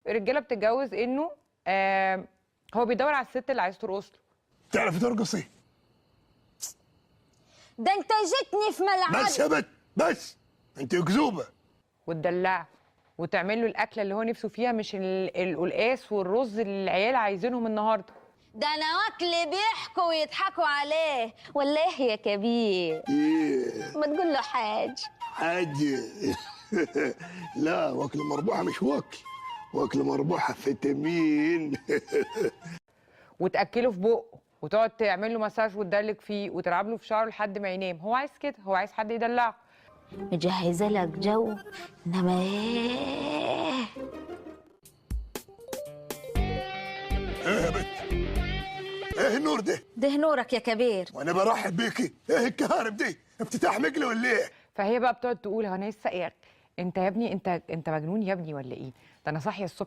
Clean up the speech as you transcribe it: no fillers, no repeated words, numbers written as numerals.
الرجاله بتتجوز انه هو بيدور على الست اللي عايز ترقص له. تعرفي ترقصي؟ ده انت جيتني في ملعب. بس يا بت بس، انت كذوبه. وتدلعه وتعمل له الاكله اللي هو نفسه فيها، مش القلقاس والرز اللي العيال عايزينهم النهارده. ده انا واكل بيحكوا ويضحكوا عليه، ولا ايه يا كبير؟ ايه ما تقول له حاج. حاجه. لا، واكل مربوحه مش واكل مربوحه فيتامين. وتاكله في بقه وتقعد تعمل له مساج وتدلك فيه وتلعب له في شعره لحد ما ينام. هو عايز كده، هو عايز حد يدلعه. مجهزه لك جو، انما ايه؟ ايه يا بت؟ ايه النور ده؟ ده نورك يا كبير. وانا برحب بيكي. ايه الكهرب دي؟ افتتاح مقلة ولا ايه؟ فهي بقى بتقعد تقول هو انا لسه قاعد. انت يا ابني، انت مجنون يا ابني ولا ايه؟ ده انا صاحيه الصبح